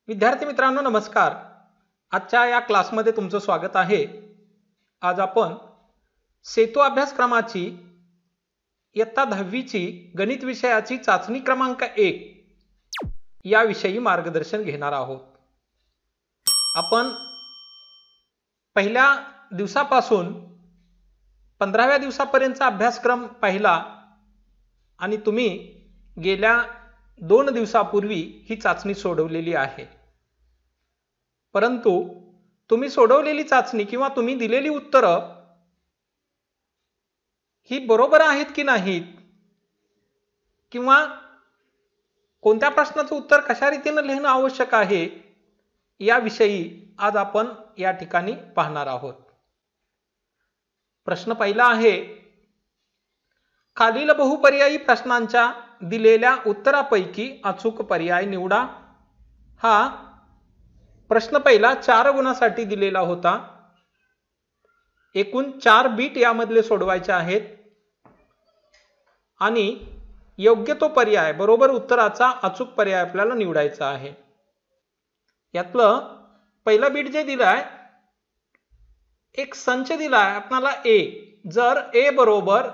विद्यार्थी मित्रांनो नमस्कार। आजच्या या क्लासमध्ये तुमचं स्वागत आहे। आज आपण सेतू अभ्यासक्रमाची इयत्ता 10वी ची गणित विषयाची चाचणी क्रमांक 1 या विषयी मार्गदर्शन घेणार आहोत। आपण पहिल्या दिवसापासून 15व्या दिवसापर्यंतचा अभ्यासक्रम पाहिला आणि तुम्ही गेल्या 2 दिवसापूर्वी ही चाचणी सोडवलेली आहे। परंतु तुम्ही सोडवलेली चाचणी किंवा तुम्ही दिलेली उत्तरं ही बरोबर आहेत की नाहीत किंवा कोणत्या प्रश्नाचं उत्तर कशा रीतीने लिहिणं आवश्यक आहे याविषयी आज आपण या ठिकाणी पाहणार आहोत। प्रश्न पहिला आहे, खालील बहुपर्यायी प्रश्नांच्या दिलेल्या उत्तरापैकी अचूक पर्याय निवडा। हा प्रश्न पहिला 4 गुणासाठी दिलेला होता। एकूण 4 बीट यामधले सोडवायचे आहेत आणि योग्य तो पर्याय बरोबर उत्तराचा अचूक पर्याय आपल्याला निवडायचा आहे। यातलं पहिलं बीट जे दिलाय, एक संच दिलाय आपल्याला ए। जर ए बरोबर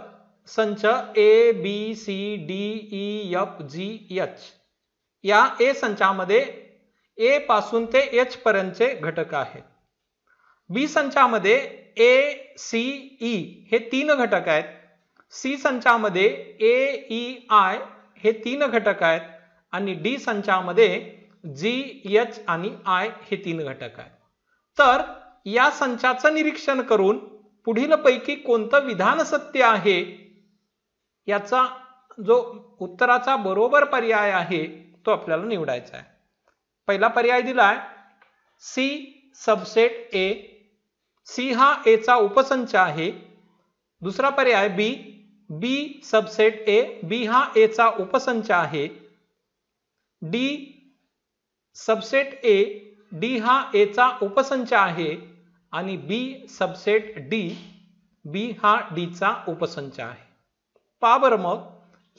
संच A B C D E F G H या ए संचामध्ये ए पासून ते एच पर्यंतचे घटक आहेत। बी संचामध्ये ए सी ई हे 3 घटक आहेत। सी संचामध्ये ए ई आय हे 3 घटक आहेत आणि डी संचामध्ये जी एच आणि आय हे 3 घटक आहेत। तर या संचाचं निरीक्षण करून पुढील पैकी कोणतं विधान सत्य आहे याचा जो उत्तराचा बरोबर पर्याय आहे तो आपल्याला निवडायचा आहे। पहिला पर्याय दिलाय सी सबसेट ए। सी हा ए चा उपसंच आहे। दुसरा पर्याय बी, बी सबसेट ए। बी हा ए चा उपसंच आहे। D subset A. डी हा ए चा उपसंच आहे आणि बी सबसेट डी। बी हा डी चा उपसंच आहे। पहा बरं, मग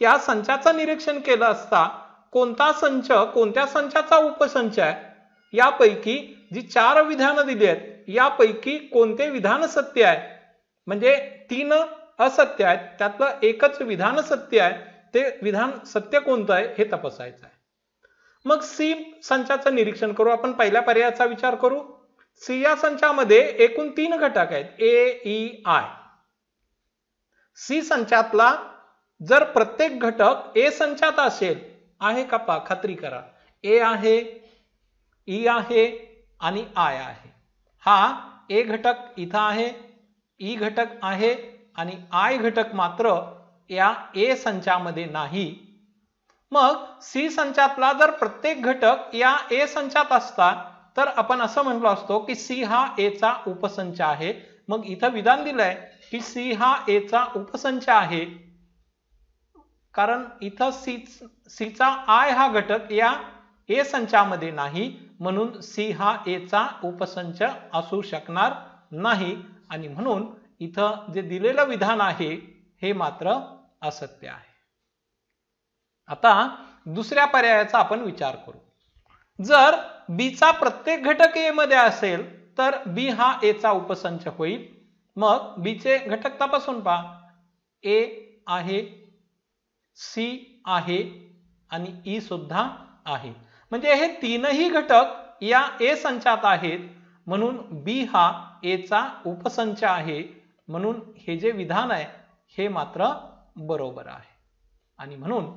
या संचाचं निरीक्षण केलं असता कोणता संच कोणत्या संचाचा उपसंच आहे यापैकी जी 4 विधानं दिली आहेत यापैकी कोणते विधान सत्य आहे, म्हणजे 3 असत्य आहेत त्यातलं एकच विधान सत्य आहे, ते विधान सत्य कोणतं आहे हे तपासायचं आहे। मग सी संचाचं निरीक्षण करू। आपण पहिल्या पर्यायाचा विचार करू। सी या संचामध्ये एकूण 3 घटक आहेत ए ई आय। सी संचातला जर प्रत्येक घटक ए संचात असेल, आहे का पहा, खात्री करा। ए आहे, ई आहे आणि आय आहे। हा ए घटक इथं आहे, ई घटक आहे आणि आय घटक मात्र या ए संचामध्ये नाही। मग सी संचातला जर प्रत्येक घटक या ए संचात असता तर आपण असं म्हणलो असतो की सी हा ए चा उपसंच आहे। मग इथं विधान दिलंय की सी हा ए चा उपसंच आहे, कारण इथं सी चा आय हा घटक या ए संचामध्ये नाही, म्हणून सी हा ए चा उपसंच असू शकणार नाही आणि म्हणून इथं जे दिलेलं विधान आहे हे मात्र असत्य आहे। आता दुसऱ्या पर्यायाचा आपण विचार करू। जर बी चा प्रत्येक घटक ए मध्ये असेल तर बी हा ए चा उपसंच होईल। मग बी चे घटक तपासून पहा। ए आहे, सी आहे आणि ई सुद्धा आहे, म्हणजे हे 3ही घटक या ए संचात आहेत, म्हणून बी हा ए चा उपसंच आहे, म्हणून हे जे विधान आहे हे मात्र बरोबर आहे। आणि म्हणून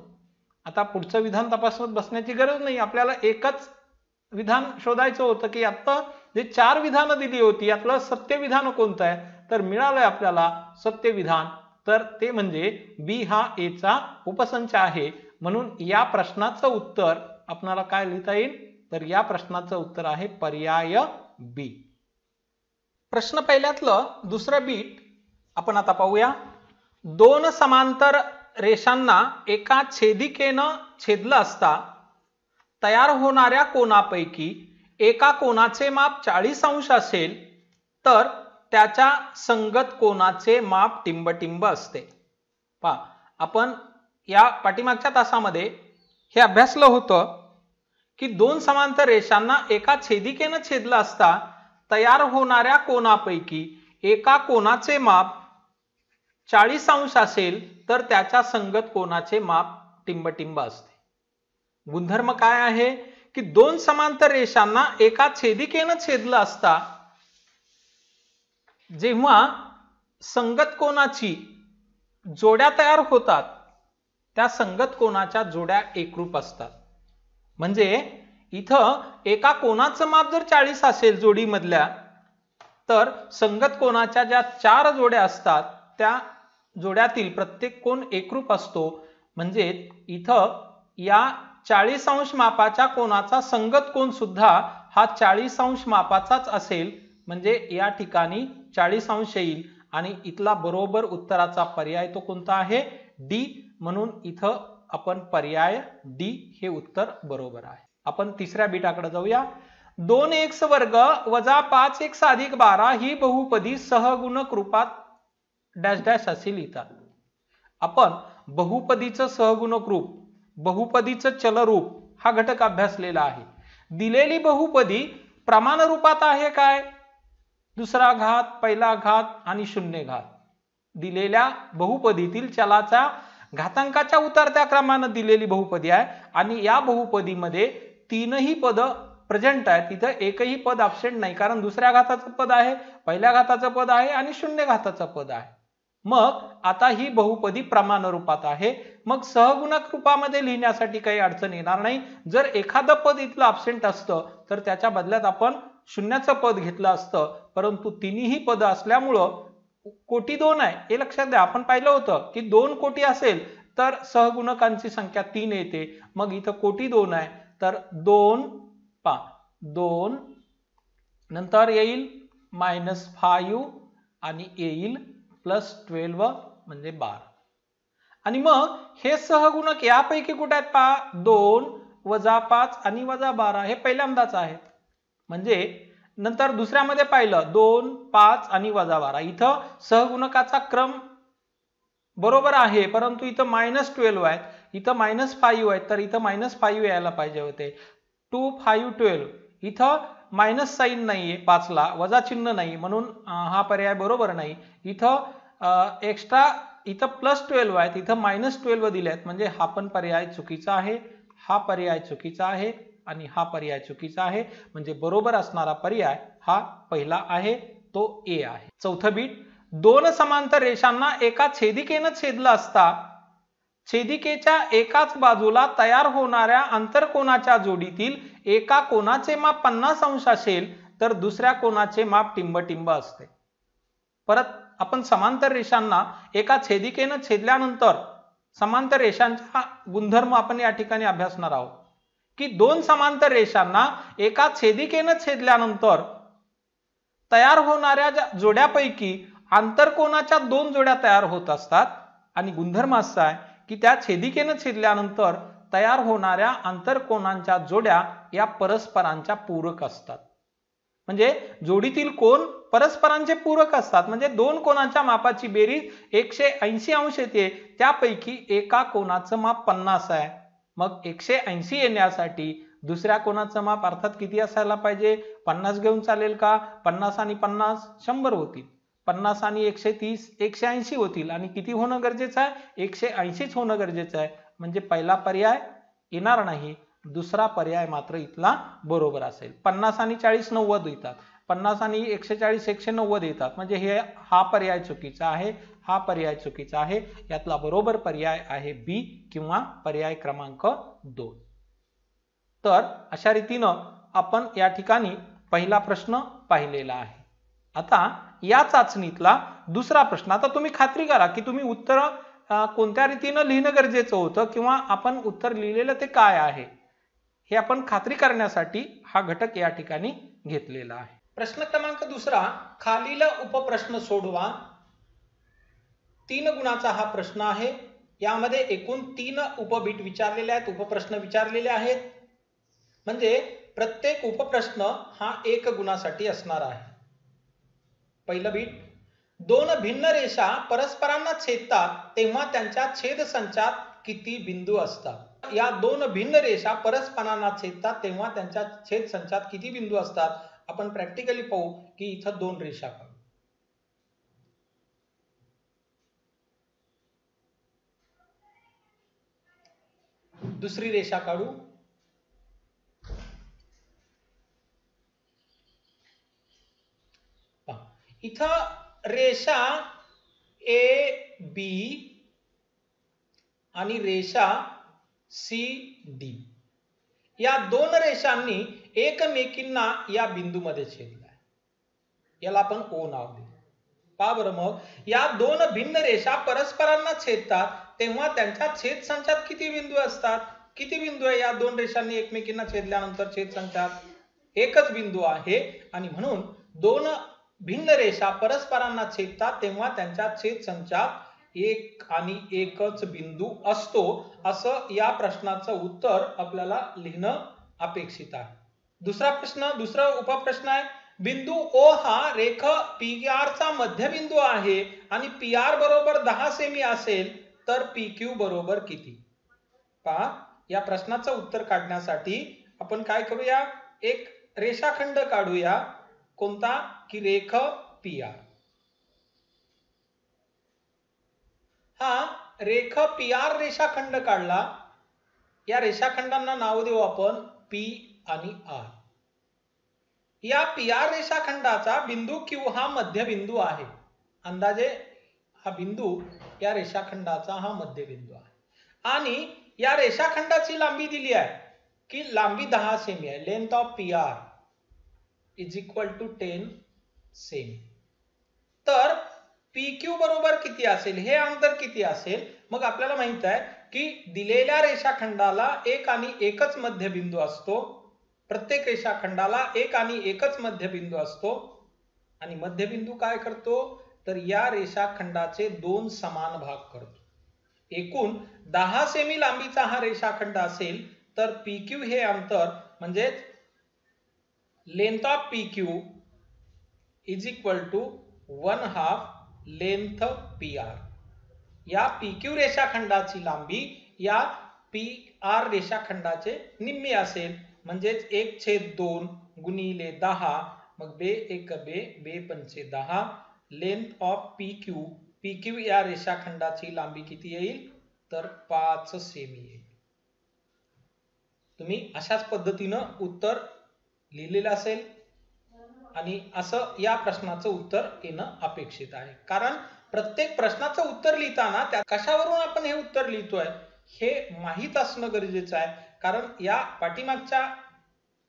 आता पुढचं विधान तपासत बसण्याची गरज नाही, आपल्याला एकच विधान शोधायचं होतं की आता जे 4 विधानं दिली होती यातलं सत्य विधान कोणतं आहे, तर मिळालंय आपल्याला सत्य विधान, तर ते म्हणजे बी हा ए चा उपसंच आहे। म्हणून या प्रश्नाचं उत्तर आपल्याला काय लिहिता येईल, तर या प्रश्नाचं उत्तर आहे पर्याय बी। प्रश्न पहिल्यातलं दुसरं बीट आपण आता पाहूया। 2 समांतर रेषांना एका छेदिकेनं छेदलं असता तयार होणाऱ्या कोनापैकी एका कोनाचे माप 40 अंश असेल तर त्याच्या संगत कोनाचे माप टिंबटिंब असते। पहा, आपण या पाठीमागच्या तासामध्ये हे अभ्यासलं होतं की दोन समांतर रेषांना एका छेदिकेनं छेदलं असता तयार होणाऱ्या कोनापैकी एका कोनाचे माप 40 अंश असेल तर त्याच्या संगत कोनाचे माप टिंबटिंब असते. गुणधर्म काय आहे की दोन समांतर रेषांना एका छेदिकेनं छेदलं असता जेव्हा संगत कोनाची जोड्या तयार होतात त्या संगत कोनाच्या जोड्या एकरूप असतात. म्हणजे इथं एका कोनाचं माप जर 40 असेल जोडीमधल्या तर संगत कोनाच्या ज्या 4 जोड्या असतात त्या जोड्यातील प्रत्येक कोन एकरूप असतो. म्हणजे इथं या 40 अंश मापाच्या कोनाचा संगत कोन सुद्धा हा 40 अंश मापाचाच असेल. म्हणजे या ठिकाणी 40 अंश येईल आणि इथला बरोबर उत्तराचा पर्याय तो कोणता आहे? डी. म्हणून इथं आपण पर्याय डी हे उत्तर बरोबर आहे. आपण तिसऱ्या बीटाकडे जाऊया. 2x वर्ग वजा 5x अधिक 12 ही बहुपदी सहगुणक रूपात डॅश डॅश असे लिहितात. आपण बहुपदीचं सहगुणक रूप, बहुपदीचं चलरूप हा घटक अभ्यासलेला आहे. दिलेली बहुपदी प्रमाण रूपात आहे काय? दुसरा घात, पहिला घात आणि शून्य घात. दिलेल्या बहुपदीतील चलाच्या घातांकाच्या उतरत्या क्रमाने दिलेली बहुपदी आहे आणि या बहुपदीमध्ये तीनही पद प्रेझेंट आहेत. तिथं एकही पद अब्सेंट नाही, कारण दुसऱ्या घाताचं पद आहे, पहिल्या घाताचं पद आहे आणि शून्य घाताचं पद आहे. मग आता ही बहुपदी प्रमाण रूपात आहे. मग सहगुणक रूपामध्ये लिहिण्यासाठी काही अडचण येणार नाही. जर एखादं पद इथलं अब्सेंट असतं तर त्याच्या बदल्यात आपण शून्याचं पद घेतलं असतं, परंतु तिन्ही पद असल्यामुळं कोटी 2 आहे हे लक्षात द्या. आपण पाहिलं होतं की 2 कोटी असेल तर सहगुणकांची संख्या 3 येते. मग इथं कोटी 2 आहे तर 2 नंतर येईल -5 आणि येईल +12 म्हणजे 12. आणि मग हे सहगुणक यापैकी कुठे आहेत पहा? 2 वजा 5 आणि वजा 12 हे पहिल्यांदाच आहेत. म्हणजे नंतर दुसऱ्यामध्ये पाहिलं 2, 5 आणि वजा 12. इथं सहगुणकाचा क्रम बरोबर आहे, परंतु इथं -12 आहेत, इथं -5 आहेत, तर इथं -5 यायला पाहिजे होते. 2, 5, 12 इथं मायनस साईन नाहीये 5 ला, वजा चिन्ह नाही, म्हणून हा पर्याय बरोबर नाही. इथं एक्स्ट्रा इथं +12 आहेत, इथं -12 दिले आहेत, म्हणजे हा पण पर्याय चुकीचा आहे, हा पर्याय चुकीचा आहे आणि हा पर्याय चुकीचा आहे. म्हणजे बरोबर असणारा पर्याय हा पहिला आहे, तो ए आहे. चौथं बीट. दोन समांतर रेषांना एका छेदिकेनं छेदलं असता छेदिकेच्या एकाच बाजूला तयार होणाऱ्या आंतरकोनाच्या जोडीतील एका कोनाचे माप 50 अंश असेल तर दुसऱ्या कोनाचे माप टिंबटिंब असते. परत आपण समांतर रेषांना एका छेदिकेनं छेदल्यानंतर समांतर रेषांचा गुणधर्म आपण या ठिकाणी अभ्यासणार आहोत की दोन समांतर रेषांना एका छेदिकेनं छेदल्यानंतर तयार होणाऱ्या जोड्यापैकी आंतरकोनाच्या 2 जोड्या तयार होत असतात आणि गुणधर्म असा आहे की त्या छेदिकेनं छेदल्यानंतर तयार होणाऱ्या आंतरकोनांच्या जोड्या या परस्परांच्या पूरक असतात. म्हणजे जोडीतील कोन परस्परांचे पूरक असतात. म्हणजे दोन कोनाच्या मापाची बेरीज 180 अंश येते, त्यापैकी एका कोनाचं माप 50 आहे. मग 180 येण्यासाठी दुसऱ्या कोनाचं माप अर्थात किती असायला पाहिजे? 50 घेऊन चालेल का? 50 आणि 50 100 होतील, 50 आणि 130 180 होतील आणि किती होणं गरजेचं आहे? 180च होणं गरजेचं आहे. म्हणजे पहिला पर्याय येणार नाही, दुसरा पर्याय मात्र इथला बरोबर असेल. 50 आणि 40 90 येतात, 50 आणि 140 190 येतात. म्हणजे हा पर्याय चुकीचा आहे, हा पर्याय चुकीचा आहे. यातला बरोबर पर्याय आहे बी किंवा पर्याय क्रमांक 2. तर अशा रीतीनं आपण या ठिकाणी पहिला प्रश्न पाहिलेला आहे. आता या चाचणीतला दुसरा प्रश्न. आता तुम्ही खात्री करा की तुम्ही उत्तर कोणत्या रीतीनं लिहिणं गरजेचं होतं किंवा आपण उत्तर लिहिलेलं ते काय आहे हे आपण खात्री करण्यासाठी हा घटक या ठिकाणी घेतलेला आहे. प्रश्न क्रमांक दुसरा. खालील उपप्रश्न सोडवा. 3 गुणाचा हा प्रश्न आहे. यामध्ये एकूण 3 उपबीट विचारलेले आहेत, उपप्रश्न विचारलेले आहेत. म्हणजे प्रत्येक उपप्रश्न हा 1 गुणासाठी असणार आहे. पहिलं बीट. 2 भिन्न रेषा परस्परांना छेदतात तेव्हा त्यांच्या छेद संचात किती बिंदू असतात? या दोन भिन्न रेषा परस्परांना छेदतात तेव्हा त्यांच्या छेद संचात किती बिंदू असतात? आपण प्रॅक्टिकली पाहू की इथं दोन रेषा काढू. दुसरी रेषा काढू. इथं रेषा ए बी आणि रेषा सी डी या दोन रेषांनी एकमेकींना या बिंदूमध्ये छेदलाय. याला आपण ओ नाव देऊ. पहा बरं, मग या दोन भिन्न रेषा परस्परांना छेदतात तेव्हा त्यांच्या छेद संचात किती बिंदू असतात? किती बिंदू आहे या दोन रेषांनी एकमेकींना छेदल्यानंतर छेद संचात? एकच बिंदू आहे. आणि म्हणून दोन भिन्न रेषा परस्परांना छेदतात तेव्हा त्यांच्या छेद संचात एक आणि एकच बिंदू असतो, असं या प्रश्नाचं उत्तर आपल्याला लिहिणं अपेक्षित आहे. दुसरा प्रश्न, दुसरा उपप्रश्न आहे, बिंदू ओ हा रेख पी आर चा मध्यबिंदू आहे आणि पी आर बरोबर 10 सेमी असेल तर पी क्यू बरोबर किती? पहा, या प्रश्नाचं उत्तर काढण्यासाठी आपण काय करूया, एक रेषाखंड काढूया. कोणता? की रेख पी आर. हा रेख पी आर रेषाखंड काढला. या रेषाखंडांना नाव देऊ आपण पी आणि आर. या पी आर रेषाखंडाचा बिंदू क्यू हा मध्यबिंदू आहे. अंदाजे हा बिंदू या रेषाखंडाचा हा मध्यबिंदू आहे. आणि या रेषाखंडाची लांबी दिली आहे की लांबी 10 सेमी आहे. Length of P R is equal to 10 सेमी. तर पी क्यू बरोबर किती असेल, हे अंतर किती असेल? मग आपल्याला माहित आहे की दिलेल्या रेषाखंडाला एक आणि एकच मध्यबिंदू असतो. प्रत्येक रेषाखंडाला एक आणि एकच मध्यबिंदू असतो. आणि मध्यबिंदू काय करतो, तर या रेषाखंडाचे दोन समान भाग करतो. एकूण 10 सेमी लांबीचा हा रेषाखंड असेल तर पी क्यू हे अंतर म्हणजे length of P Q is equal to 1/2 length P R. या पी क्यू रेषाखंडाची लांबी या पी आर रेषाखंडाचे निम्मे असेल, म्हणजेच 1/2 गुणिले 10, मग बे एक बे, बे पंचे 10. Length of P Q, P Q या रेषाखंडाची लांबी किती येईल, तर 5 सेमी येईल. तुम्ही अशाच पद्धतीनं उत्तर लिहिलेलं असेल आणि असं या प्रश्नाचं उत्तर येणं अपेक्षित आहे. कारण प्रत्येक प्रश्नाचं उत्तर लिहिताना त्या कशावरून आपण हे उत्तर लिहितोय हे माहीत असणं गरजेचं आहे. कारण या पाठीमागच्या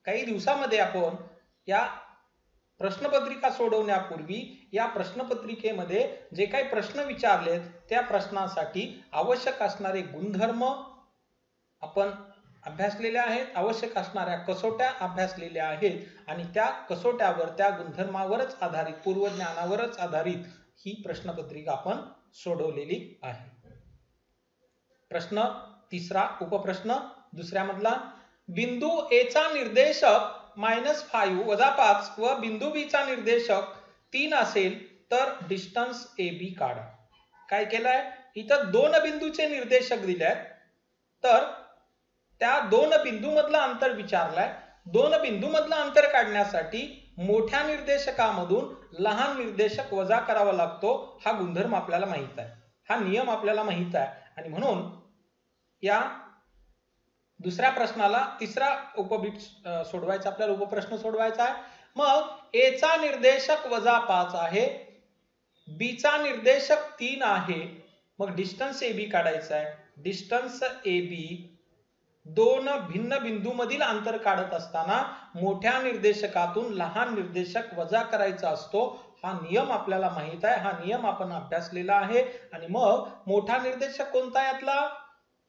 काही दिवसामध्ये आपण या प्रश्नपत्रिका सोडवण्यापूर्वी या प्रश्नपत्रिकेमध्ये जे काही प्रश्न विचारलेत त्या प्रश्नासाठी आवश्यक असणारे गुणधर्म आपण अभ्यासलेल्या आहेत. आवश्यक असणाऱ्या कसोट्या अभ्यासलेल्या आहेत आणि त्या कसोट्यावर, त्या गुणधर्मावरच आधारित, पूर्वज्ञानावरच आधारित ही प्रश्नपत्रिका आपण सोडवलेली आहे. प्रश्न तिसरा, उपप्रश्न दुसऱ्यामधला, बिंदू ए चा निर्देशक -5 वजा 5 व बिंदू बी चा निर्देशक 3 असेल तर डिस्टन्स ए बी काढा. काय केलंय, इथं दोन बिंदूचे निर्देशक दिलेत तर त्या दोन बिंदू मधलं अंतर विचारलंय. दोन बिंदू मधलं अंतर काढण्यासाठी मोठ्या निर्देशकामधून लहान निर्देशक वजा करावा लागतो. हा गुणधर्म आपल्याला माहित आहे, हा नियम आपल्याला माहित आहे. आणि म्हणून या दुसऱ्या प्रश्नाला तिसरा उपबिट सोडवायचा, आपल्याला उपप्रश्न सोडवायचा आहे. मग ए चा निर्देशक -5 आहे, बी चा निर्देशक 3 आहे, मग डिस्टन्स ए बी काढायचा आहे. डिस्टन्स ए बी दोन भिन्न बिंदू मधील अंतर काढत असताना मोठ्या निर्देशकातून लहान निर्देशक वजा करायचा असतो. हा नियम आपल्याला माहित आहे, हा नियम आपण अभ्यासलेला आहे. आणि मग मोठा निर्देशक कोणता यातला,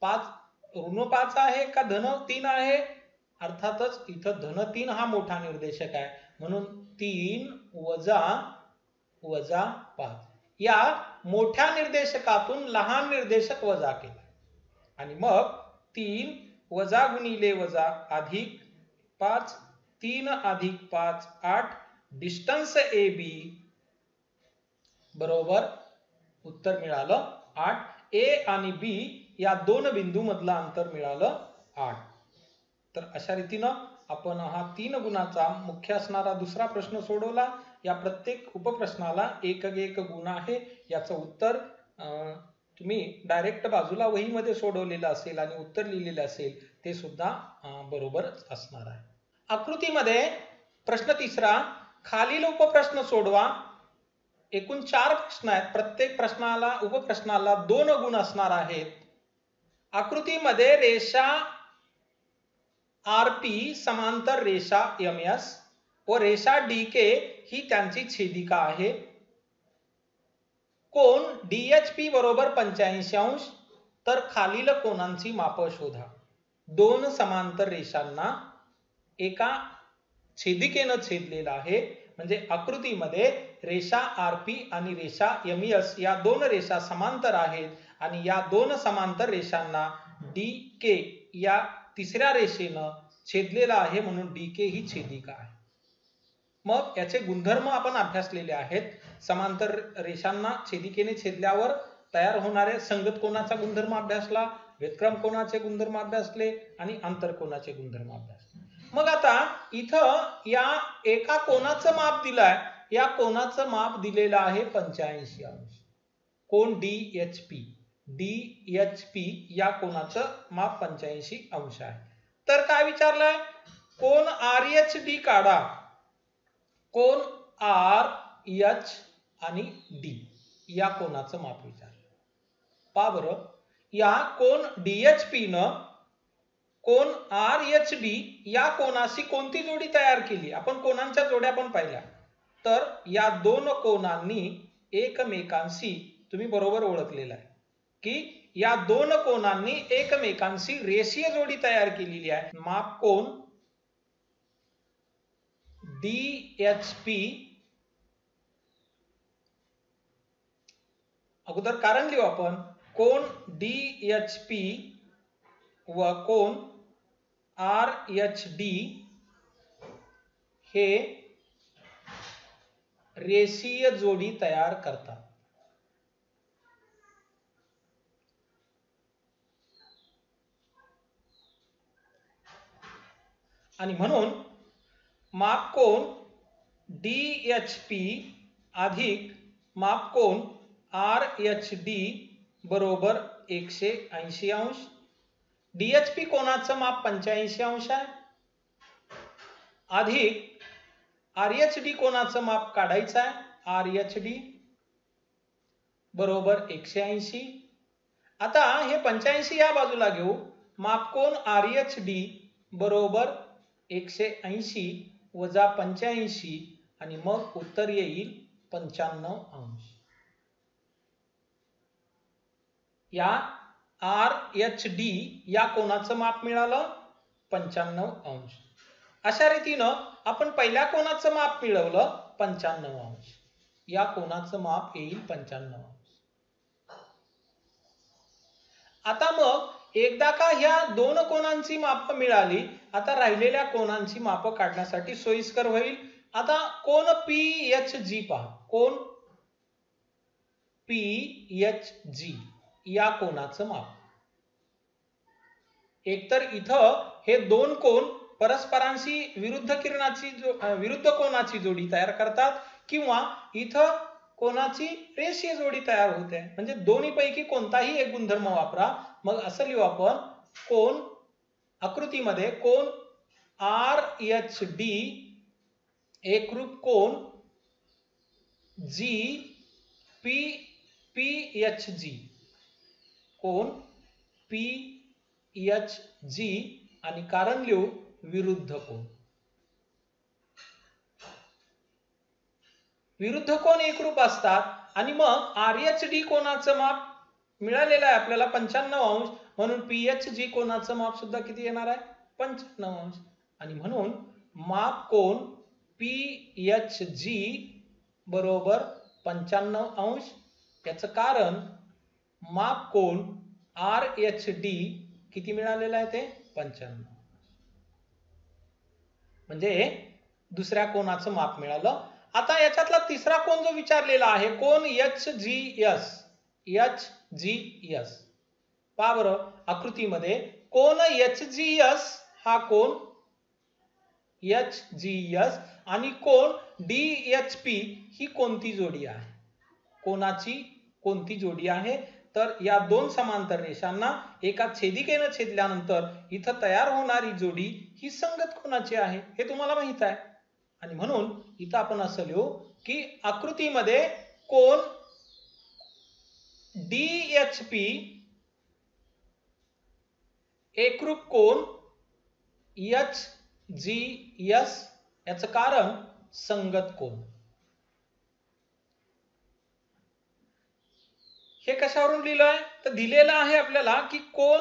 5 आहे का -3 आहे? अर्थातच इथं -3 हा मोठा निर्देशक आहे, म्हणून 3 वजा 5 या मोठ्या निर्देशकातून लहान निर्देशक वजा केला. आणि मग 3 वजा गुणिले वजा अधिक 5, 3 अधिक 5 8. डिस्टन्स ए बी बरोबर उत्तर मिळालं 8. ए आणि बी या दोन बिंदू मधलं अंतर मिळालं 8. तर अशा रीतीनं आपण हा 3 गुणाचा मुख्य असणारा दुसरा प्रश्न सोडवला. या प्रत्येक उपप्रश्नाला एक गुण आहे. याचं उत्तर तुम्ही डायरेक्ट बाजूला वहीमध्ये सोडवलेलं असेल आणि उत्तर लिहिलेलं असेल ते सुद्धा बरोबरच असणार आहे. आकृतीमध्ये प्रश्न तिसरा, खालील उपप्रश्न सोडवा. एकूण 4 प्रश्न आहेत. प्रत्येक प्रश्नाला उपप्रश्नाला 2 गुण असणार आहेत. आकृतीमध्ये रेषा आरपी समांतर रेषा एमएस व रेषा डीके ही त्यांची छेदिका आहे. कोन डीएचपी बरोबर 85 अंश. तर खालील कोनांची माप शोधा. 2 समांतर रेषांना एका छेदिकेनं छेदलेला आहे. म्हणजे आकृतीमध्ये रेषा आरपी आणि रेषा एमएस या 2 रेषा समांतर आहेत आणि या 2 समांतर रेषांना डीके या तिसऱ्या रेषेनं छेदलेला आहे म्हणून डीके ही छेदिका आहे. मग याचे गुणधर्म आपण अभ्यासलेले आहेत. समांतर रेषांना छेदिकेने छेदल्यावर तयार होणारे संगत कोनाचा गुणधर्म अभ्यासला, व्यतक्रम कोनाचे गुणधर्म अभ्यासले आणि आंतरकोनाचे गुणधर्म अभ्यासले. मग आता इथं या एका कोनाचं माप दिलंय. या कोनाचं माप दिलेलं आहे 85 अंश. कोन डीएचपी. डीएचपी या कोनाचं माप 85 अंश आहे. तर काय विचारलंय? कोन आरएचडी काढा. कोन आर एच आणि डी या कोनाचं माप विचारलं. पहा बरं, या कोन डीएचपी न कोन आर एच डी या कोनाशी कोणती जोडी तयार केली? आपण कोनांच्या जोड्या पण पाहिल्या. तर या 2 कोनांनी एकमेकांशी तुम्ही बरोबर ओळखलेला आहे की या 2 कोनांनी एकमेकांशी रेषीय जोडी तयार केलेली आहे. माप कोन डीएचपी, अगोदर कारण लिहू आपण. कोन डीएचपी व कोन आर एच डी हे रेषीय जोडी तयार करतात. आणि म्हणून माप कोन डीएचपी अधिक माप कोन आर एच डी बरोबर 180 अंश. डीएचपी कोनाचं माप 85 अंश आहे. अधिक आरएचडी कोनाचं माप काढायचं आहे. आरएचडी बरोबर 180. आता हे 85 या बाजूला घेऊ. माप कोन आरएचडी बरोबर 180 वजा 85 आणि मग उत्तर येईल 95 अंश. या आर एच डी या कोनाचं माप मिळालं 95 अंश. अशा रीतीनं आपण पहिल्या कोनाचं माप मिळवलं 95 अंश. या कोनाचं माप येईल 95 अंश. आता मग एकदा का ह्या 2 कोनांची माप मिळाली, आता राहिलेल्या कोनांची माप काढण्यासाठी सोयीस्कर होईल. आता कोन पीएचजी पहा. कोन पीएचजी या कोनाचं माप. एकतर इथं हे 2 कोन परस्परांशी विरुद्ध कोनाची जोडी तयार करतात किंवा इथं कोनाची रेषीय जोडी तयार होते. म्हणजे दोन्ही पैकी कोणताही एक गुणधर्म वापरा. मग असं लिहू आपण. कोन आकृतीमध्ये कोन आर एच डी एकरूप कोन जी पी एच जी. कोन पी एच जी आणि कारण लिहू विरुद्ध कोन. विरुद्ध कोन एकरूप असतात आणि मग आरएचडी कोनाचं माप मिळालेलं आहे आपल्याला 95 अंश. म्हणून पीएचजी कोनाचं माप सुद्धा किती येणार आहे? 95 अंश. आणि म्हणून माप कोन पीएचजी बरोबर 95 अंश. याचं कारण माप कोन आरएचडी किती मिळालेलं आहे ते 95. म्हणजे दुसऱ्या कोनाचं माप मिळालं. आता याच्यातला तिसरा कोन जो विचारलेला आहे कोन एच जी एस. पहा बरं आकृतीमध्ये कोन HGS हा कोन HGS आणि कोन DHP ही कोणती जोडी आहे? कोणाची कोणती जोडी आहे? तर या दोन समांतर रेषांना एका छेदिकेने छेदल्यानंतर इथं तयार होणारी जोडी ही संगत कोणाची आहे हे तुम्हाला माहित आहे. आणि म्हणून इथं आपण असं लिहू की आकृतीमध्ये कोन DHP एकरूप कोन HGS याचं कारण संगत कोन. हे कशावरून लिहिलंय तर दिलेलं आहे आपल्याला की कोन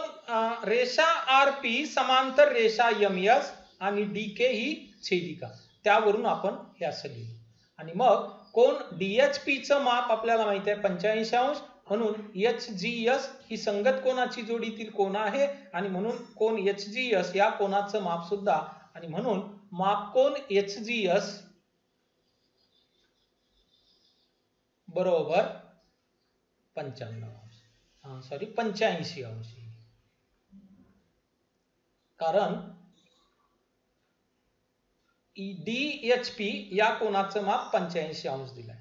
रेषा RP समांतर रेषा MS आणि DK ही छेदिका, त्यावरून आपण हे असं लिहिलं. आणि मग कोन DHP चं माप आपल्याला माहिती आहे 85 अंश, म्हणून HGS ही संगत कोनाची जोडीतील कोन आहे आणि म्हणून कोन HGS या कोनाचं माप सुद्धा, आणि म्हणून माप कोन HGS बरोबर 85 अंश, कारण DHP या कोनाचं माप 85 अंश दिलंय,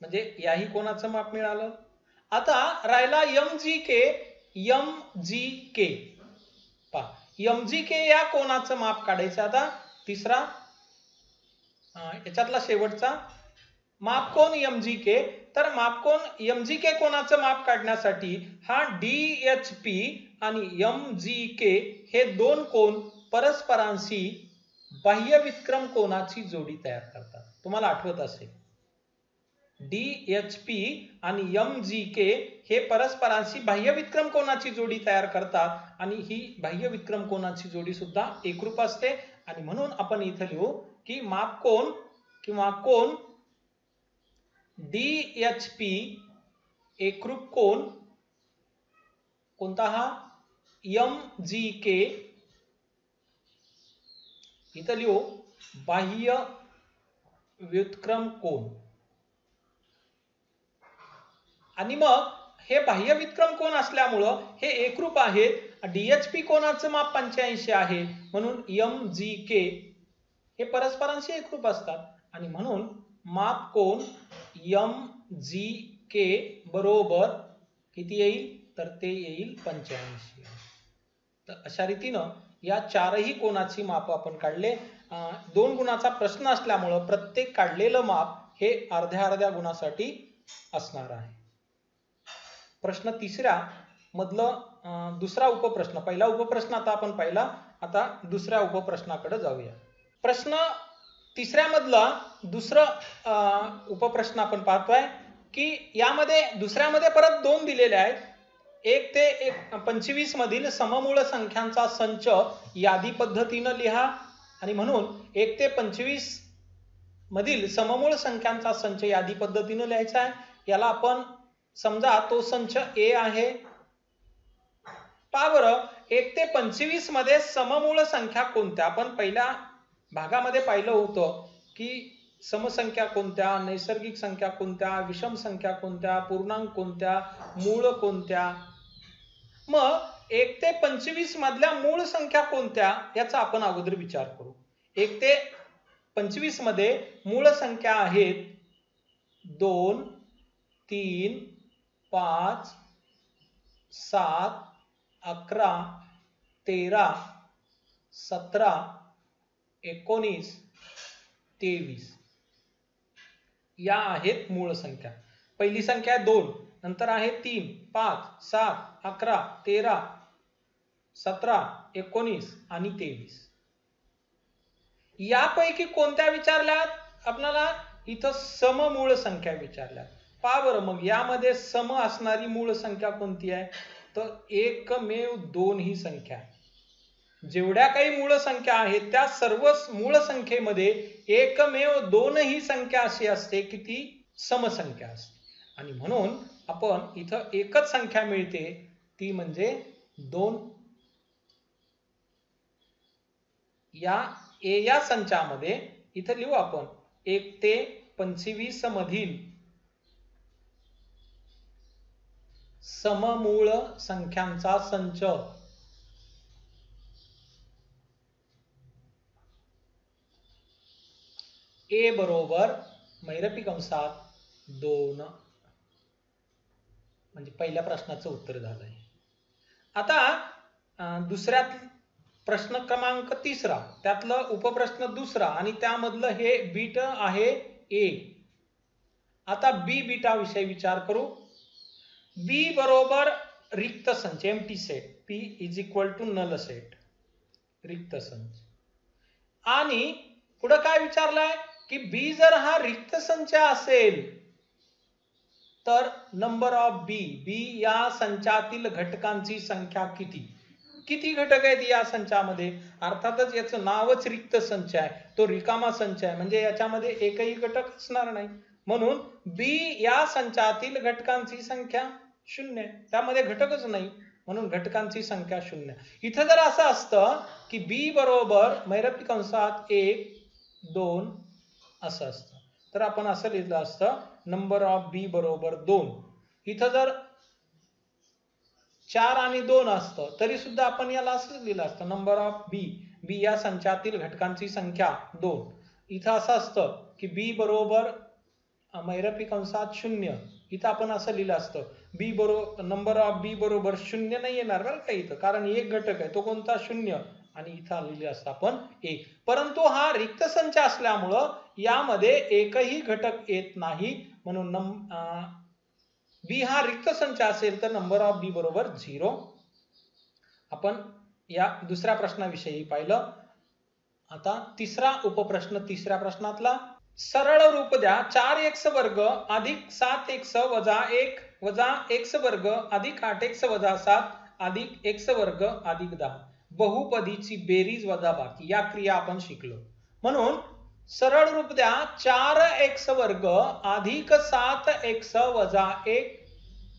म्हणजे याही कोनाचं माप मिळालं. आता राहिला MGK पहा, MGK या कोनाचं माप काढायचं. आता तिसरा याच्यातला शेवटचा मापकोन MGK. तर मापकोन MGK कोनाचं माप काढण्यासाठी हा DHP आणि MGK हे दोन कोन परस्परांशी बाह्य विक्रम कोनाची जोडी तयार करतात. तुम्हाला आठवत असेल DHP आणि MGK हे परस्परांशी बाह्य विक्रम कोनाची जोडी तयार करतात आणि ही बाह्य विक्रम कोनाची जोडी सुद्धा एकरूप असते. आणि म्हणून आपण इथे लिहू की मापकोन किंवा कोन DHP एकरूप कोन कोणता हा MGK, इथं लिहू बाह्य व्युत्क्रम कोन. आणि मग हे बाह्य विक्रम कोन असल्यामुळं हे एकरूप आहेत. DHP कोनाचं माप 85 आहे म्हणून MGK हे परस्परांशी एकरूप असतात आणि म्हणून माप कोन MGK बरोबर किती येईल तर ते येईल 85. तर अशा रीतीनं या चारही कोनाची माप आपण काढले. 2 गुणाचा प्रश्न असल्यामुळं प्रत्येक काढलेलं माप हे अर्ध्या अर्ध्या गुणासाठी असणार आहे. प्रश्न तिसऱ्या मधलं दुसरा उपप्रश्न, पहिला उपप्रश्न आता आपण पाहिला, आता दुसऱ्या उपप्रश्नाकडे जाऊया. प्रश्न तिसऱ्या मधला दुसरं उपप्रश्न आपण पाहतोय की यामध्ये दुसऱ्यामध्ये परत 2 दिलेले आहेत. 1 ते 25 मधील सममूळ संख्यांचा संच यादी पद्धतीनं लिहा. आणि म्हणून 1 ते 25 मधील सममूळ संख्यांचा संच यादी पद्धतीनं लिहायचा आहे. याला आपण समजा तो संच A आहे. पहा बरं 1 ते 25 मध्ये सममूळ संख्या कोणत्या? आपण पहिल्या भागामध्ये पाहिलं होतं की समसंख्या कोणत्या, नैसर्गिक संख्या कोणत्या, विषम संख्या कोणत्या, पूर्णांक कोणत्या, मूळ कोणत्या. मग 1 ते 25 मधल्या मूळ संख्या कोणत्या याचा आपण अगोदर विचार करू. 1 ते 25 मध्ये मूळ संख्या आहेत 2, 3, 5, 7, 11, 13, 17, 19, 23 या आहेत मूळ संख्या. पहिली संख्या आहे 2, नंतर आहे 3, 5, 7, 11, 13, 17, 19 आणि 23. यापैकी कोणत्या विचारल्यात आपल्याला? इथं सममूळ संख्या विचारल्यात. पहा बरं मग यामध्ये सम असणारी मूळ संख्या कोणती आहे तर एकमेव 2 ही संख्या. जेवढ्या काही मूळ संख्या आहेत त्या सर्व मूळ संख्येमध्ये एकमेव 2 ही संख्या अशी असते की ती समसंख्या असते. आणि म्हणून आपण इथं एकच संख्या मिळते ती म्हणजे 2. या संचामध्ये इथं लिहू आपण 1 ते 25 मधील सममूळ संख्यांचा संच. ए बरोबर मैरपी कंसात 2, म्हणजे पहिल्या प्रश्नाचं उत्तर झालंय. आता दुसऱ्यात प्रश्न क्रमांक 3 त्यातलं उपप्रश्न दुसरा आणि त्यामधलं हे बीट आहे ए. आता बी बीटा विषयी विचार करू. बी बरोबर रिक्त संच, empty set. P is equal to null set, रिक्त संच. आणि पुढे काय विचारलंय की बी जर हा रिक्त संच असेल तर नंबर ऑफ बी, बी या संचातील घटकांची संख्या किती. किती घटक आहेत या संचामध्ये. अर्थातच याचं नावच रिक्त संच आहे, तो रिकामा संच आहे, म्हणजे याच्यामध्ये एकही घटक असणार नाही. म्हणून बी या संचातील घटकांची संख्या 0, त्यामध्ये घटकच नाही, म्हणून घटकांची संख्या 0. इथं जर असं असतं की बी बरोबर मैरपी कंसात 1, 2 असं असतं तर आपण असं लिहिलं असतं नंबर ऑफ बी बरोबर 2. इथं जर 4 आणि 2 असतं तरी सुद्धा आपण याला असं लिहिलं असतं नंबर ऑफ बी, बी या संचातील घटकांची संख्या 2. इथं असं असतं की बी बरोबर मैरपी कंसात 0, इथं आपण असं लिहिलं असतं बी बरोबर नंबर ऑफ बी बरोबर 0 नाही येणार बरं का इथं, कारण एक घटक आहे तो कोणता 0, आणि इथं लिहिलं असतं आपण 1. परंतु हा रिक्त संच असल्यामुळं यामध्ये एकही घटक येत नाही, म्हणून बी हा रिक्त संच असेल तर नंबर ऑफ बी बरोबर 0. आपण या दुसऱ्या प्रश्नाविषयी पाहिलं. आता तिसरा उपप्रश्न, तिसऱ्या प्रश्नातला सरळ रूप द्या 4x वर्ग अधिक 7x वजा 1 वजा x वर्ग अधिक 8x वजा 7 अधिक x वर्ग अधिक 10 बहुपदीची बेरीज वजाबाकी या क्रिया आपण शिकलो. म्हणून सरळ रूप द्या 4x वर्ग अधिक 7x वजा 1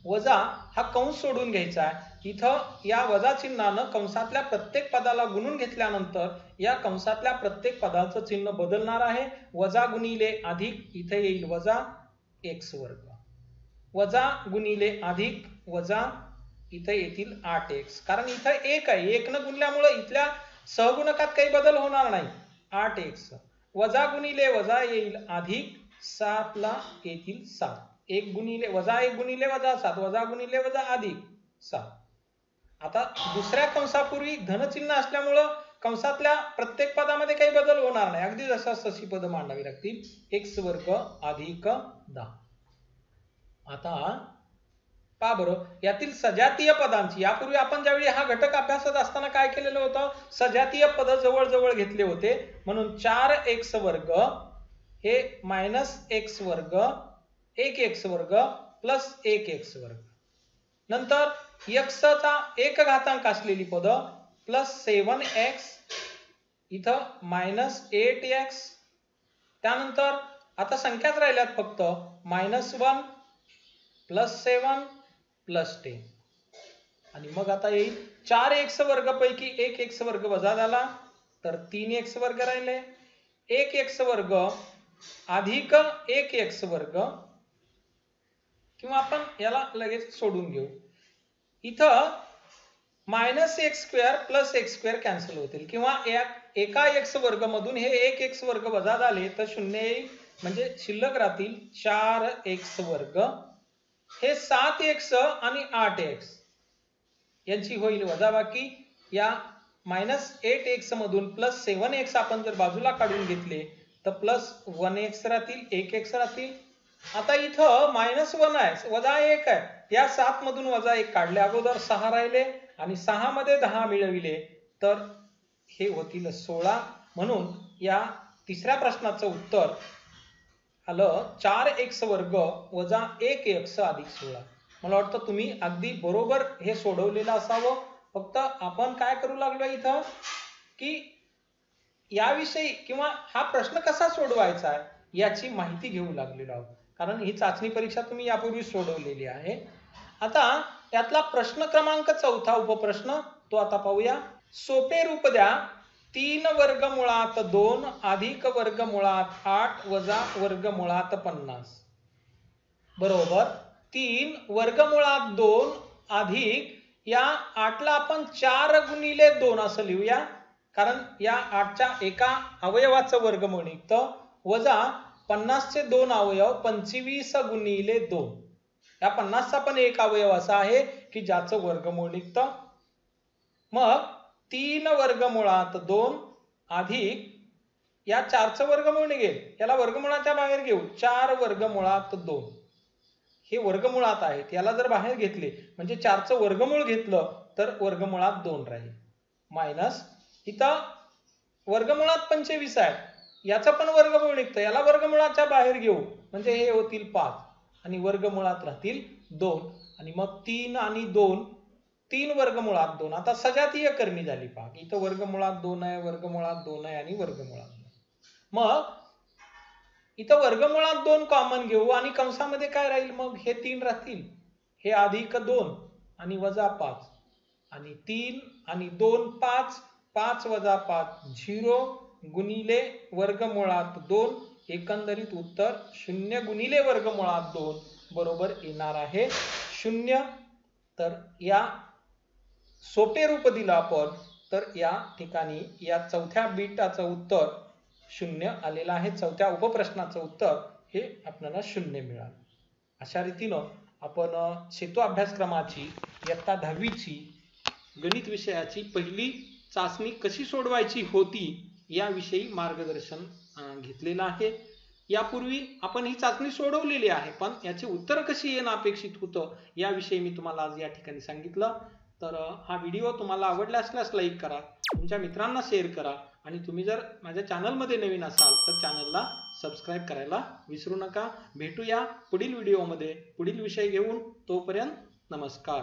वजा हा कंस सोडून घ्यायचा आहे. इथं या वजा चिन्हानं कंसातल्या प्रत्येक पदाला गुणून घेतल्यानंतर या कंसातल्या प्रत्येक पदाचं चिन्ह बदलणार आहे. वजा गुणिले अधिक इथे येईल वजा x वर्ग, वजा गुणिले अधिक वजा इथे येतील 8x, कारण इथं 1 आहे, 1 न गुणल्यामुळे इथल्या सहगुणकात काही बदल होणार नाही. 8x वजा गुणिले वजा येईल अधिक 7 ला येतील 7, 1 गुणिले वजा 1 गुणिले वजा 7 वजा गुणिले वजा अधिक 7. आता दुसऱ्या कंसापूर्वी धनचिन्ह असल्यामुळं कंसातल्या प्रत्येक पदामध्ये काही बदल होणार नाही, अगदी जशी पद मांडावी लागतील. x वर्ग अधिक 10. आता पहा बरं यातील सजातीय पदांची, यापूर्वी आपण ज्यावेळी हा घटक अभ्यासत असताना काय केलेलं होतं, सजातीय पद जवळ जवळ घेतले होते. म्हणून 4x वर्ग हे -x वर्ग 1x वर्ग प्लस 1x वर्ग, नंतर x चा 1 घातांक असलेली पद प्लस 7x इथं -8x, त्यानंतर आता संख्याच राहिल्यात फक्त -1 प्लस 7 प्लस 10, आणि मग आता येईल 4x वर्ग पैकी 1x वर्ग वजा झाला तर 3x वर्ग राहिले, 1x वर्ग अधिक 1x वर्ग, किंवा आपण याला लगेच सोडून घेऊ. इथं -x² प्लस x² कॅन्सल होतील, किंवा एका x वर्ग मधून हे 1x वर्ग वजा झाले तर 0 येईल, म्हणजे शिल्लक राहतील 4x वर्ग. हे 7x आणि 8x यांची होईल वजाबाकी. या -8x मधून प्लस 7x आपण जर बाजूला काढून घेतले तर प्लस 1x राहतील, 1x राहतील. आता इथं -1 आहे, वजा 1 आहे, या 7 मधून वजा 1 काढले, अगोदर 6 राहिले आणि 6 मध्ये 10 मिळविले तर हे होतील 16. म्हणून या तिसऱ्या प्रश्नाचं उत्तर आलं 4x वर्ग वजा 1x अधिक 16. मला वाटतं तुम्ही अगदी बरोबर हे सोडवलेलं असावं. फक्त आपण काय करू लागलो इथं की याविषयी किंवा हा प्रश्न कसा सोडवायचा आहे याची माहिती घेऊ लागलेलो आहोत, कारण ही चाचणी परीक्षा तुम्ही यापूर्वी सोडवलेली आहे. आता यातला प्रश्न क्रमांक 4 उपप्रश्न तो आता पाहूया. सोपे रूप द्या 3 वर्गमुळात 2 अधिक वर्गमुळात 8 वजा वर्गमुळात 50 बरोबर 3 वर्गमुळात 2 अधिक या 8ला आपण 4 गुणिले 2 असं लिहूया, कारण या 8च्या एका अवयवाचं वर्गमूळ निघतं, वजा 50चे 2 अवयव 25 गुणिले 2. या 50चा पण एक अवयव असा आहे की ज्याचं वर्गमूळ निघतं. मग 3 वर्गमुळात 2 अधिक या 4चं वर्गमूळ निघेल, याला वर्गमुळाच्या बाहेर घेऊ, 4 वर्गमुळात 2. हे वर्गमुळात आहे, याला जर बाहेर घेतले म्हणजे 4चं वर्गमूळ घेतलं तर वर्गमुळात 2 राहील, मायनस इथं वर्गमुळात 25 आहे, याचं पण वर्गमूळ निघतं, याला वर्गमुळाच्या बाहेर घेऊ म्हणजे हे होतील 5 आणि वर्गमुळात राहतील 2. आणि मग 3 आणि 2, 3 वर्गमुळात 2. आता सजातीय करणी झाली पहा, इथं वर्गमुळात 2 आहे, वर्गमुळात 2 आहे आणि वर्गमुळात 2. मग इथं वर्गमुळात 2 कॉमन घेऊ आणि कंसामध्ये काय राहील, मग हे 3 राहतील, हे अधिक 2 आणि वजा 5 आणि 3 आणि 2 5, 5 वजा 5 0 गुणिले वर्गमुळात 2, एकंदरीत उत्तर 0 गुणिले वर्गमुळात 2 बरोबर येणार आहे 0. तर या सोपे रूप दिलं आपण तर या ठिकाणी या चौथ्या बीटाचं उत्तर 0 आलेलं आहे. चौथ्या उपप्रश्नाचं उत्तर हे आपल्याला 0 मिळालं. अशा रीतीनं आपण सेतू अभ्यासक्रमाची इयत्ता 10वीची गणित विषयाची पहिली चाचणी कशी सोडवायची होती याविषयी मार्गदर्शन घेतलेलं आहे. यापूर्वी आपण ही चाचणी सोडवलेली आहे, पण याची उत्तर कशी येणं अपेक्षित होतं याविषयी मी तुम्हाला आज या ठिकाणी सांगितलं. तर हा व्हिडिओ तुम्हाला आवडला असल्यास लाईक करा, तुमच्या मित्रांना शेअर करा आणि तुम्ही जर माझ्या चॅनलमध्ये नवीन असाल तर चॅनलला सबस्क्राईब करायला विसरू नका. भेटूया पुढील व्हिडिओमध्ये पुढील विषय घेऊन. तोपर्यंत नमस्कार.